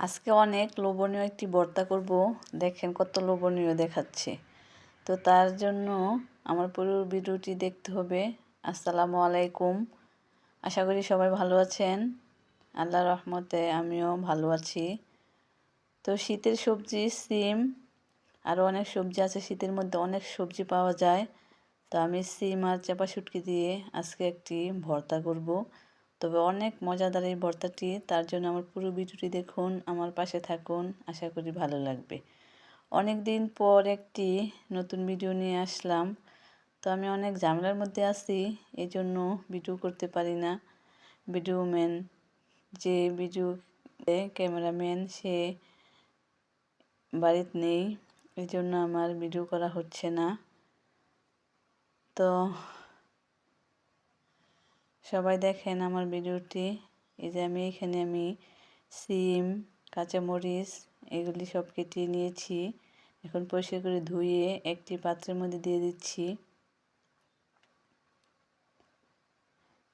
আজকে অনেক লোভনীয় একটি ভর্তা করব। দেখেন কত লোভনীয় দেখাচ্ছে। তো তার জন্য আমার পুরো ভিডিওটি দেখতে হবে। আসসালামু আলাইকুম। আশা করি সবাই ভালো আছেন। আল্লাহর রহমতে আমিও ভালো আছি। তো শীতের সবজি সিম, আরও অনেক সবজি আছে। শীতের মধ্যে অনেক সবজি পাওয়া যায়। তো আমি সিম আর চাপা শুটকি দিয়ে আজকে একটি ভর্তা করব। তবে অনেক মজাদার এই ভর্তাটি। তার জন্য আমার পুরো ভিডিওটি দেখুন, আমার পাশে থাকুন, আশা করি ভালো লাগবে। অনেক দিন পর একটি নতুন ভিডিও নিয়ে আসলাম। তো আমি অনেক ঝামেলার মধ্যে আছি, এই জন্য ভিডিও করতে পারি না। ভিডিওম্যান যে ভিডিও ক্যামেরাম্যান সে বাড়িতে নেই, এই জন্য আমার ভিডিও করা হচ্ছে না। তো সবাই দেখেন আমার ভিডিওটি। এই যে আমি সিম, কাঁচামরিচ এগুলি সব কেটে নিয়েছি। এখন পরিষ্কার করে ধুয়ে একটি পাত্রের মধ্যে দিয়ে দিচ্ছি।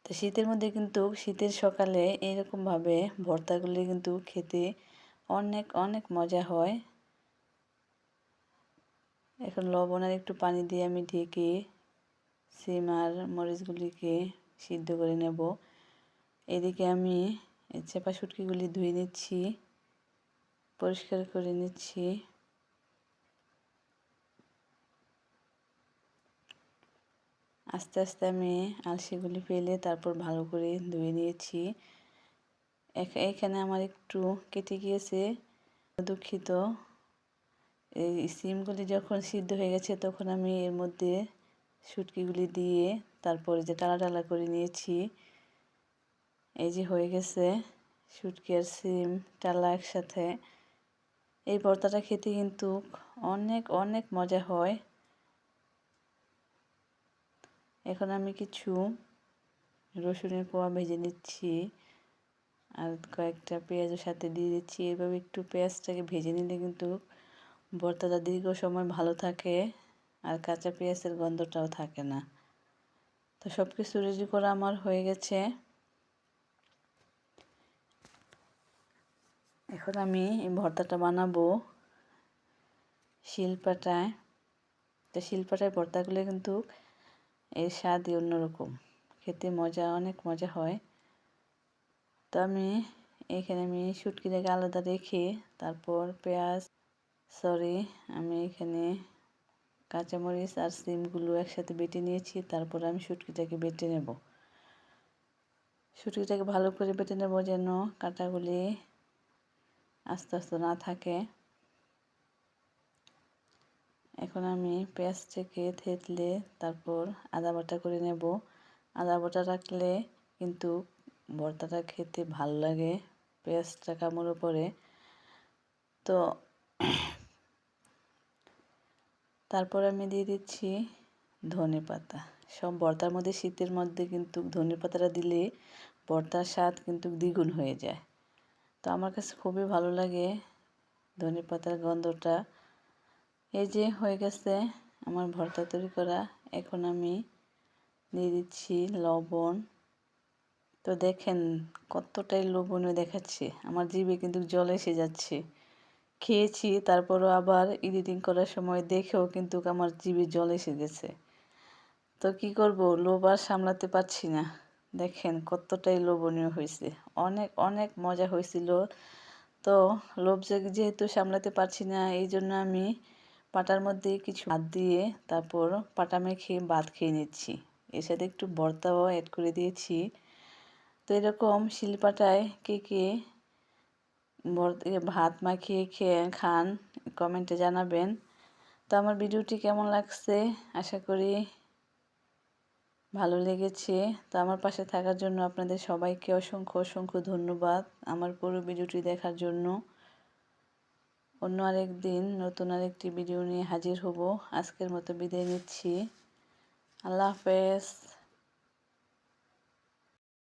তো শীতের মধ্যে কিন্তু শীতের সকালে এইরকমভাবে ভর্তাগুলি কিন্তু খেতে অনেক অনেক মজা হয়। এখন লবণ আর একটু পানি দিয়ে আমি ঢেকে সিম আর মরিচগুলিকে সিদ্ধ করে নেব। এদিকে আমি চাপা শুটকিগুলি ধুয়ে নিচ্ছি, পরিষ্কার করে নিচ্ছি। আস্তে আস্তে আমি আলসিগুলি ফেলে তারপর ভালো করে ধুয়ে নিয়েছি। এখানে আমার একটু কেটে গিয়েছে, দুঃখিত। এই সিমগুলি যখন সিদ্ধ হয়ে গেছে তখন আমি এর মধ্যে শুটকিগুলি দিয়ে তারপরে যে টালা টালা করে নিয়েছি। এই যে হয়ে গেছে শুটকি আর সিম টালা একসাথে। এই ভর্তাটা খেতে কিন্তু অনেক অনেক মজা হয়। এখন আমি কিছু রসুনের কোয়া ভেজে নিচ্ছি আর কয়েকটা পেঁয়াজের সাথে দিয়ে দিচ্ছি। এভাবে একটু পেঁয়াজটাকে ভেজে নিলে কিন্তু ভর্তাটা দীর্ঘ সময় ভালো থাকে আর কাঁচা পেঁয়াজের গন্ধটাও থাকে না। তো সব কিছু রেডি করা আমার হয়ে গেছে। এখন আমি এই ভর্তাটা বানাবো শিলপাটায়। তো শিলপাটায় ভর্তাগুলো কিন্তু এর স্বাদই অন্যরকম, খেতে অনেক মজা হয়। তো আমি শুটকিটাকে আলাদা রেখে তারপর আমি এখানে কাঁচামরিচ আর সিমগুলো একসাথে বেটে নিয়েছি। তারপর আমি শুটকিটাকে বেটে নেব। শুটকিটাকে ভালো করে বেটে নেব যেন কাঁটাগুলি আস্তে আস্তে না থাকে। এখন আমি পেঁয়াজটাকে থেতলে তারপর আদা বাটা করে নেব। আদা বাটা রাখলে কিন্তু ভর্তাটা খেতে ভালো লাগে, পেঁয়াজটা কামড়ে পড়ে। তো তারপর আমি দিয়ে দিচ্ছি ধনেপাতা। সব ভর্তার মধ্যে শীতের মধ্যে কিন্তু ধনেপাতাটা দিলে ভর্তার স্বাদ কিন্তু দ্বিগুণ হয়ে যায়। তো আমার কাছে খুবই ভালো লাগে ধনেপাতার গন্ধটা। এই যে হয়ে গেছে আমার ভর্তা তৈরি করা। এখন আমি দিয়ে দিচ্ছি লবণ। তো দেখেন কতটাই লোভনীয় দেখাচ্ছে, আমার জিভে কিন্তু জল এসে যাচ্ছে। খেয়েছি তারপরও আবার এডিটিং করার সময় দেখেও কিন্তু আমার জিভে জল এসে গেছে। তো কি করব, লোভ আর সামলাতে পারছি না। দেখেন কতটাই লোভনীয় হয়েছে, অনেক অনেক মজা হয়েছিল। তো লোভ যেহেতু সামলাতে পারছি না, এই জন্য আমি পাটার মধ্যে কিছু ভাত দিয়ে তারপর পাটা মেখে ভাত খেয়ে নিচ্ছি। এর সাথে একটু ভর্তাও অ্যাড করে দিয়েছি। তো এরকম শিলপাটায় কে ভাত মাখিয়ে খান, কমেন্টে জানাবেন। তো আমার ভিডিওটি কেমন লাগছে, আশা করি ভালো লেগেছে। তো আমার পাশে থাকার জন্য আপনাদের সবাইকে অসংখ্য অসংখ্য ধন্যবাদ আমার পুরো ভিডিওটি দেখার জন্য। অন্য আরেক দিন নতুন আরেকটি ভিডিও নিয়ে হাজির হব। আজকের মতো বিদায় নিচ্ছি। আল্লাহ হাফেজ।